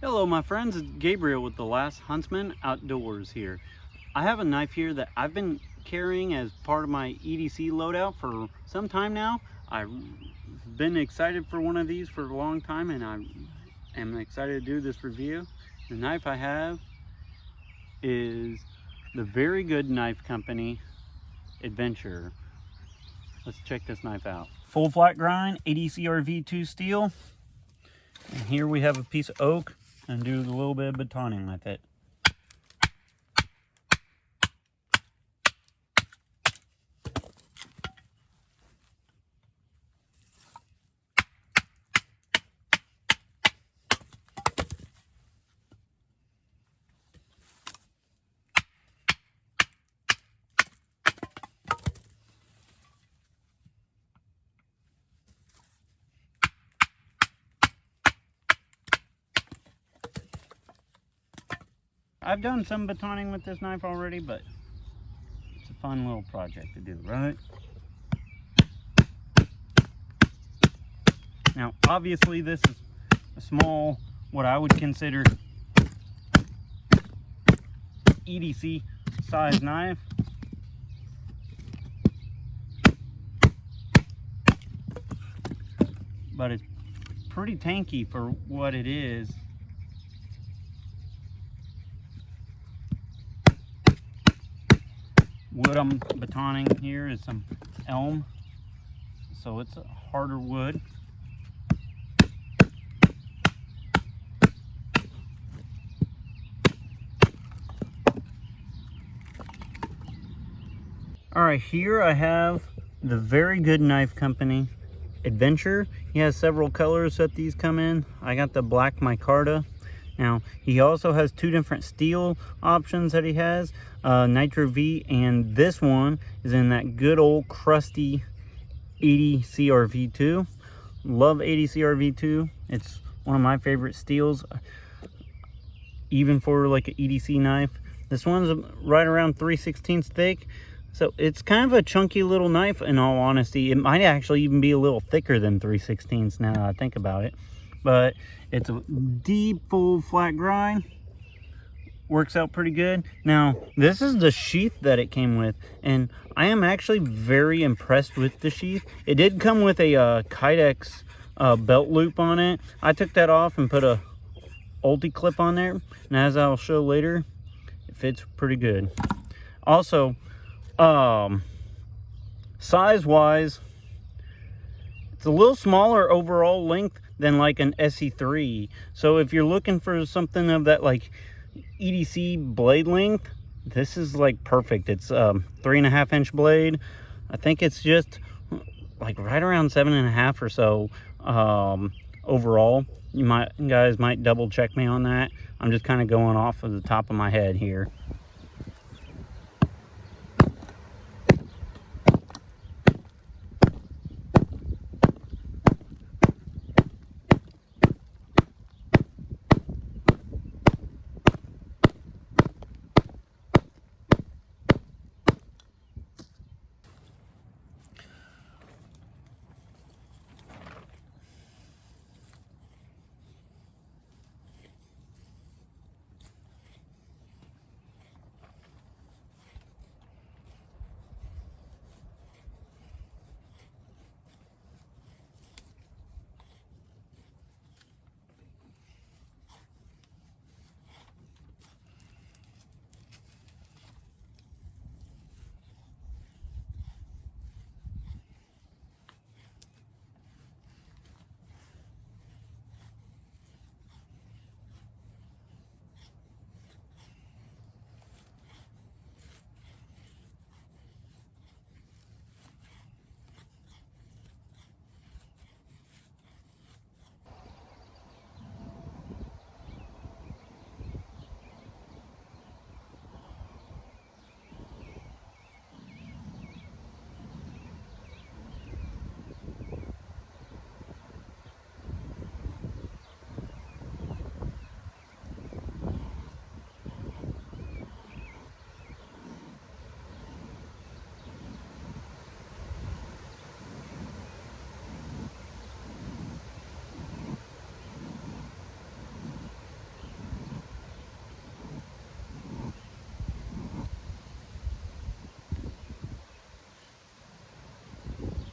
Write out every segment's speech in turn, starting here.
Hello my friends, it's Gabriel with The Last Huntsman Outdoors here. I have a knife here that I've been carrying as part of my EDC loadout for some time now. I've been excited for one of these for a long time and I am excited to do this review. The knife I have is the Very Good Knife Company Adventure. Let's check this knife out. Full flat grind, EDC V2 steel. And here we have a piece of oak and do a little bit of batoning with it. I've done some batoning with this knife already, but it's a fun little project to do, right? Now, obviously this is a small, what I would consider EDC size knife. But it's pretty tanky for what it is. Wood I'm batoning here is some elm, so it's a harder wood. All right, here I have the Very Good Knife Company Adventure. He has several colors that these come in. I got the black micarta. Now, he also has two different steel options that he has, Nitro V, and this one is in that good old crusty 80 CRV2. Love 80 CRV2. It's one of my favorite steels, even for like an EDC knife. This one's right around 3/16 thick. So it's kind of a chunky little knife, in all honesty. It might actually even be a little thicker than 3/16 now that I think about it. But it's a deep, full, flat grind. Works out pretty good. Now, this is the sheath that it came with, and I am actually very impressed with the sheath. It did come with a Kydex belt loop on it. I took that off and put a ulti clip on there, and as I'll show later, it fits pretty good. Also, size wise, it's a little smaller overall length than like an SE3. So if you're looking for something of that like EDC blade length, this is like perfect. It's 3.5 inch blade. I think it's just like right around 7.5 or so overall. You guys might double check me on that. I'm just kind of going off of the top of my head here.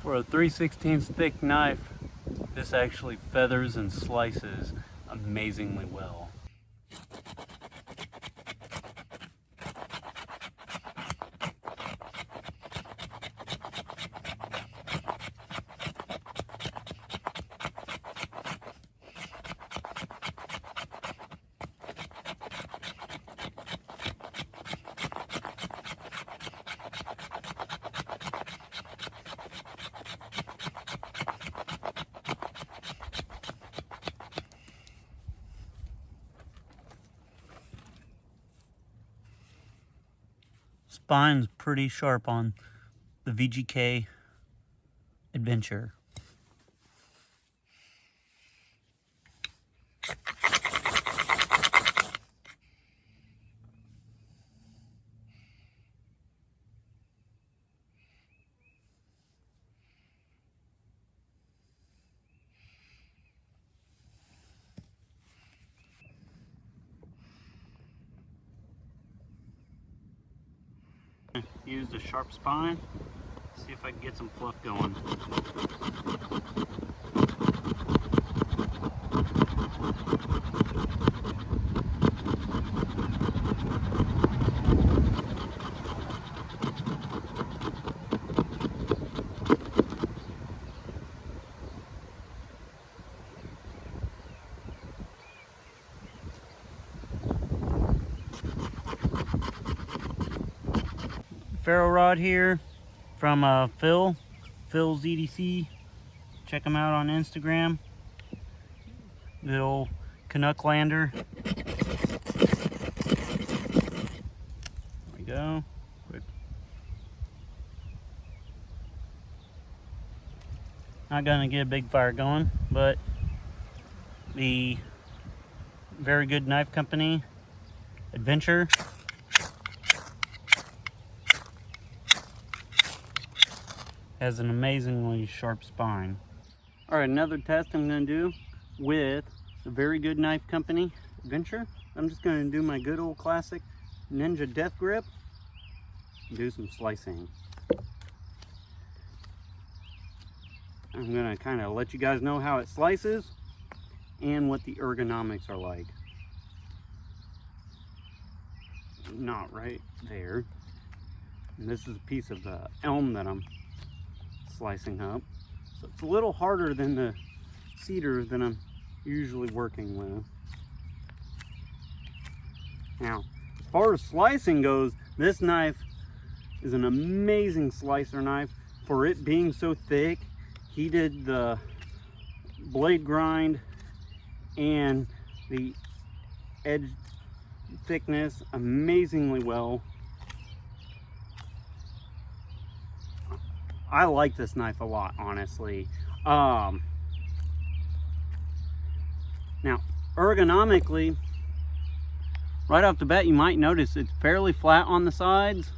For a 3/16 thick knife, this actually feathers and slices amazingly well. Spine's pretty sharp on the VGK Adventure. Used a sharp spine. See if I can get some fluff going. Ferro rod here from Phil's EDC. Check him out on Instagram. Good old Canuck lander. There we go. Quick. Not gonna get a big fire going, but the Very Good Knife Company Adventure has an amazingly sharp spine. All right, another test I'm gonna do with the Very Good Knife Company Adventure. I'm just gonna do my good old classic Ninja Death Grip and do some slicing. I'm gonna kind of let you guys know how it slices and what the ergonomics are like. Not right there. And this is a piece of the elm that I'm slicing up, so it's a little harder than the cedar that I'm usually working with. Now, as far as slicing goes, this knife is an amazing slicer knife. For it being so thick, he did the blade grind and the edge thickness amazingly well. I like this knife a lot, honestly. Now, ergonomically, right off the bat, you might notice it's fairly flat on the sides.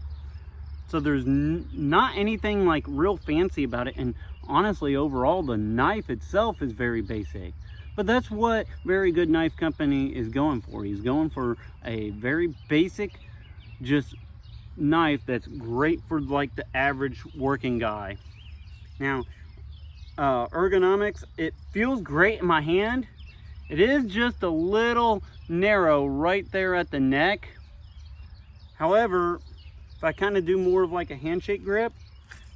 So there's not anything like real fancy about it. And honestly, overall, the knife itself is very basic. But that's what Very Good Knife Company is going for. He's going for a very basic, just knife that's great for like the average working guy. Now, ergonomics, it feels great in my hand. It is just a little narrow right there at the neck. However, if I kind of do more of like a handshake grip,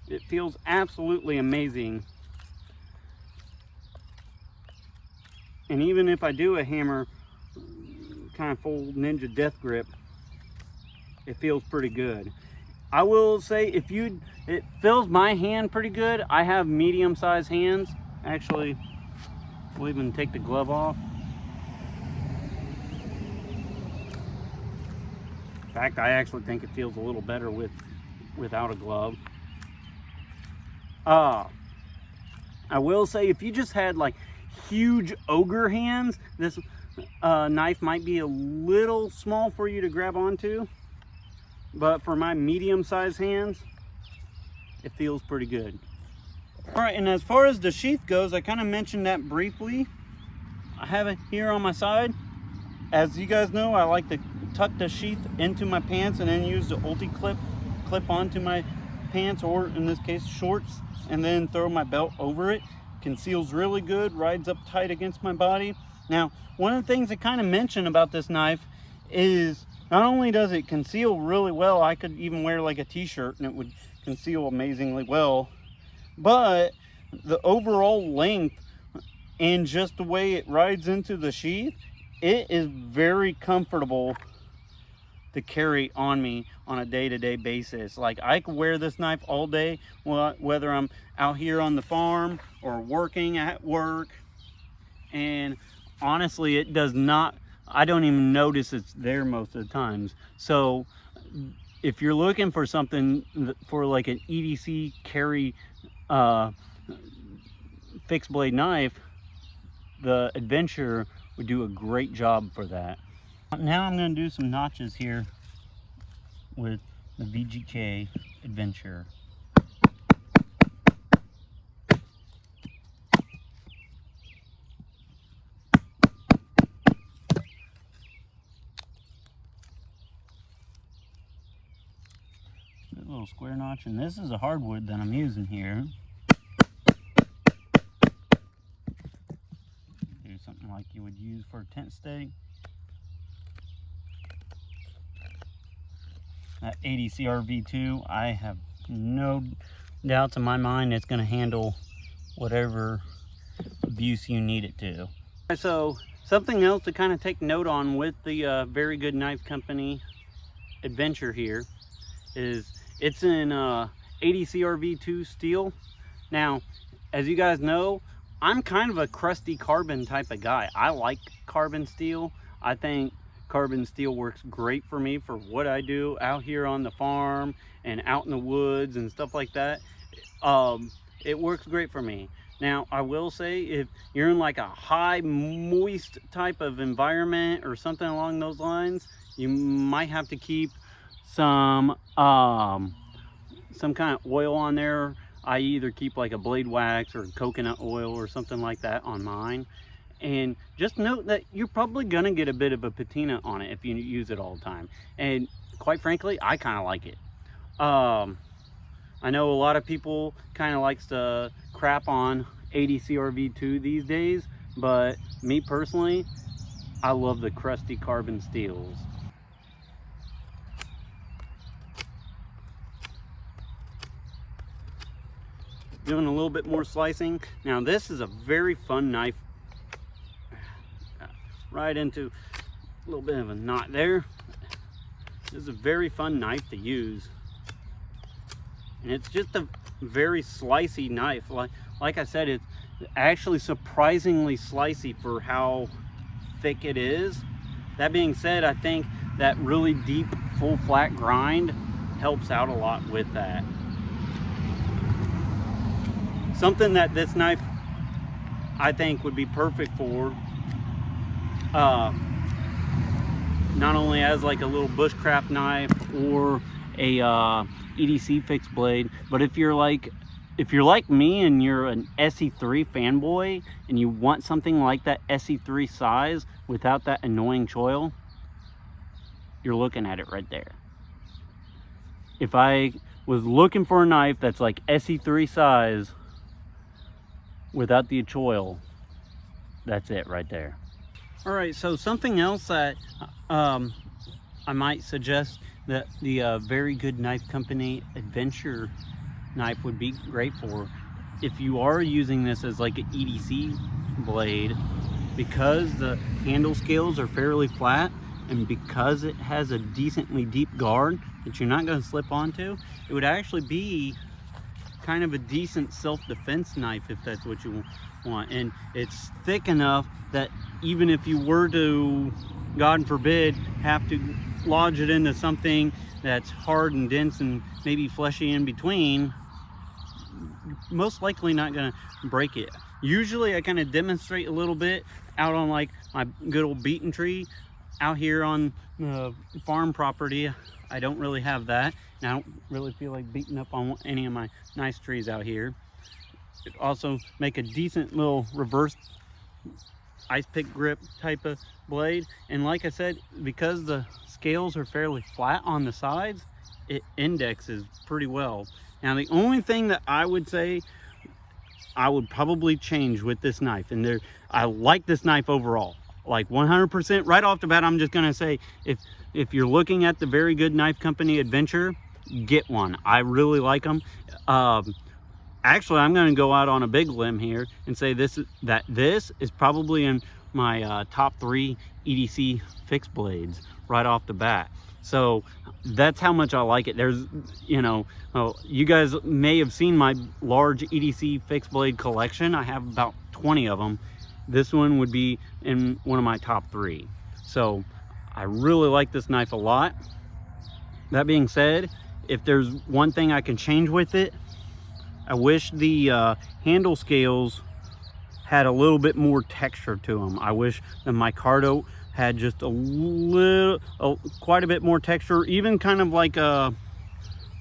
it feels absolutely amazing. And even if I do a hammer kind of full Ninja Death Grip, it feels pretty good. I will say, it fills my hand pretty good. I have medium-sized hands. Actually, we'll even take the glove off. In fact, I actually think it feels a little better without a glove. I will say, if you just had like huge ogre hands, this knife might be a little small for you to grab onto. But for my medium-sized hands, it feels pretty good. All right, and as far as the sheath goes, I kind of mentioned that briefly. I have it here on my side. As you guys know, I like to tuck the sheath into my pants and then use the ulti clip onto my pants, or in this case shorts, and then throw my belt over it. Conceals really good, rides up tight against my body. Now, one of the things I kind of mentioned about this knife is not only does it conceal really well, I could even wear like a t-shirt and it would conceal amazingly well, but the overall length and just the way it rides into the sheath, it is very comfortable to carry on me on a day-to-day basis. Like, I could wear this knife all day, whether I'm out here on the farm or working at work, and honestly, it does not, I don't even notice it's there most of the times. So if you're looking for something for like an EDC carry fixed blade knife, the Adventure would do a great job for that. Now I'm going to do some notches here with the VGK Adventure. Little square notch, and this is a hardwood that I'm using here. Do something like you would use for a tent stake. That EDC RV2, I have no doubts in my mind it's going to handle whatever abuse you need it to. So something else to kind of take note on with the Very Good Knife Company Adventure here is it's in EDC RV2 steel. Now, as you guys know, I'm kind of a crusty carbon type of guy. I like carbon steel. I think carbon steel works great for me for what I do out here on the farm and out in the woods and stuff like that. It works great for me. Now, I will say, if you're in like a high moist type of environment or something along those lines, you might have to keep some kind of oil on there. I either keep like a blade wax or coconut oil or something like that on mine. And just note that you're probably gonna get a bit of a patina on it if you use it all the time. And quite frankly, I kind of like it. I know a lot of people kind of likes to crap on EDC RV2 these days, but me personally, I love the crusty carbon steels. Doing a little bit more slicing. Now, this is a very fun knife. Right into a little bit of a knot there. This is a very fun knife to use, and it's just a very slicey knife. Like I said, it's actually surprisingly slicey for how thick it is. That being said, I think that really deep full flat grind helps out a lot with that. Something that this knife I think would be perfect for, not only as like a little bushcraft knife or a EDC fixed blade, but if you're like me and you're an SE3 fanboy and you want something like that SE3 size without that annoying choil, you're looking at it right there. If I was looking for a knife that's like SE3 size without the choil, that's it right there. All right, so something else that I might suggest that the Very Good Knife Company Adventure knife would be great for, if you are using this as like an EDC blade, because the handle scales are fairly flat and because it has a decently deep guard that you're not going to slip onto, it would actually be kind of a decent self-defense knife if that's what you want. And it's thick enough that even if you were to, God forbid, have to lodge it into something that's hard and dense and maybe fleshy in between, most likely not gonna break it. Usually I kind of demonstrate a little bit out on like my good old beaten tree out here on the farm property. I don't really have that, and I don't really feel like beating up on any of my nice trees out here. It also make a decent little reverse ice pick grip type of blade. And like I said, because the scales are fairly flat on the sides, it indexes pretty well. Now the only thing that I would say I would probably change with this knife, and I like this knife overall, like 100% right off the bat. I'm just gonna say, if you're looking at the Very Good Knife Company Adventure, get one. I really like them. Actually, I'm going to go out on a big limb here and say this is probably in my top 3 EDC fixed blades right off the bat. So that's how much I like it. There's, you know, you guys may have seen my large EDC fixed blade collection. I have about 20 of them. This one would be in one of my top 3. So I really like this knife a lot. That being said, if there's one thing I can change with it, I wish the handle scales had a little bit more texture to them. I wish the micarta had just quite a bit more texture, even kind of like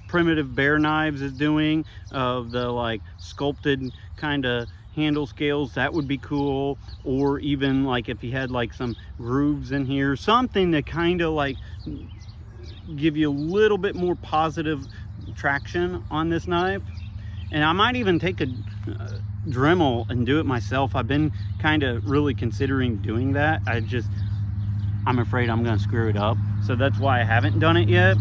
Primitive Bear Knives is doing, of the like sculpted kind of handle scales. That would be cool. Or even like if you had like some grooves in here, something to kind of like give you a little bit more positive traction on this knife. And I might even take a Dremel and do it myself. I've been kind of really considering doing that. I'm afraid I'm going to screw it up. So that's why I haven't done it yet.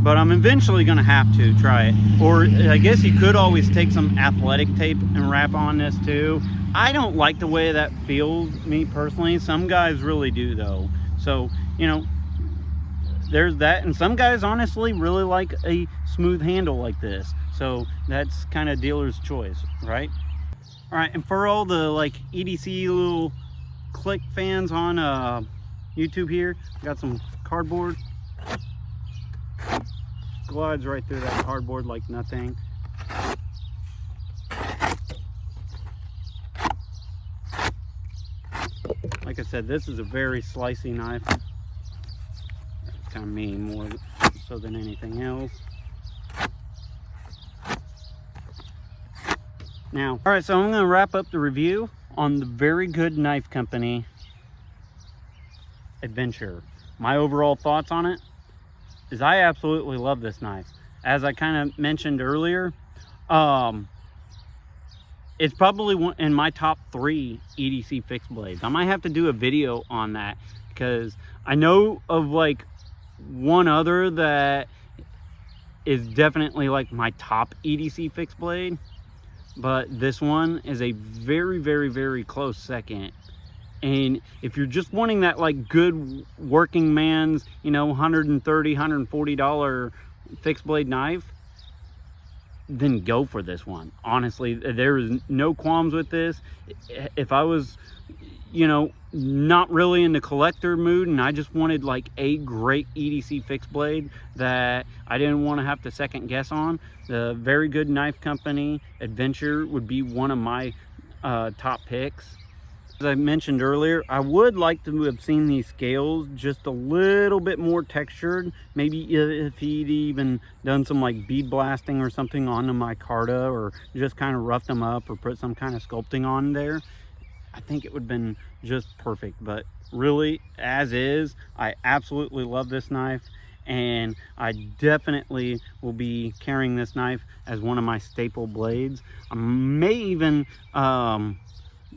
But I'm eventually going to have to try it. Or I guess you could always take some athletic tape and wrap on this too. I don't like the way that feels, me personally. Some guys really do though. So, you know, there's that. And some guys honestly really like a smooth handle like this. So that's kind of dealer's choice, right? All right, and for all the like EDC little click fans on YouTube here, got some cardboard. Glides right through that cardboard like nothing. Like I said, this is a very slicey knife. It's kind of mean more so than anything else. Now, all right, so I'm going to wrap up the review on the Very Good Knife Company Adventure. My overall thoughts on it is I absolutely love this knife. As I kind of mentioned earlier, it's probably in my top 3 EDC fixed blades. I might have to do a video on that because I know of like one other that is definitely like my top EDC fixed blade. But this one is a very, very, very close second. And if you're just wanting that like good working man's, you know, $130, $140 fixed blade knife, then go for this one. Honestly, there is no qualms with this. If I was, you know, not really in the collector mood and I just wanted like a great EDC fixed blade that I didn't want to have to second guess on, the Very Good Knife Company Adventure would be one of my top picks. As I mentioned earlier, I would like to have seen these scales just a little bit more textured. Maybe if he'd even done some like bead blasting or something on the micarta, or just kind of roughed them up or put some kind of sculpting on there, I think it would have been just perfect. But really, as is, I absolutely love this knife, and I definitely will be carrying this knife as one of my staple blades. I may even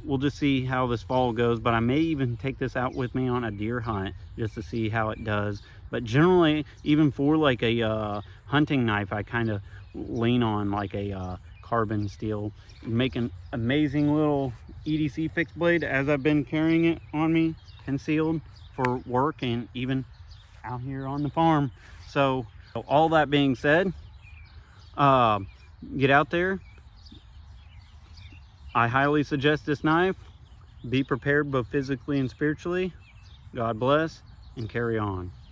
we'll just see how this fall goes, but I may even take this out with me on a deer hunt just to see how it does. But generally, even for like a hunting knife, I kind of lean on like a carbon steel. Make an amazing little EDC fixed blade as I've been carrying it on me, concealed for work and even out here on the farm. So all that being said, get out there. I highly suggest this knife. Be prepared both physically and spiritually. God bless, and carry on.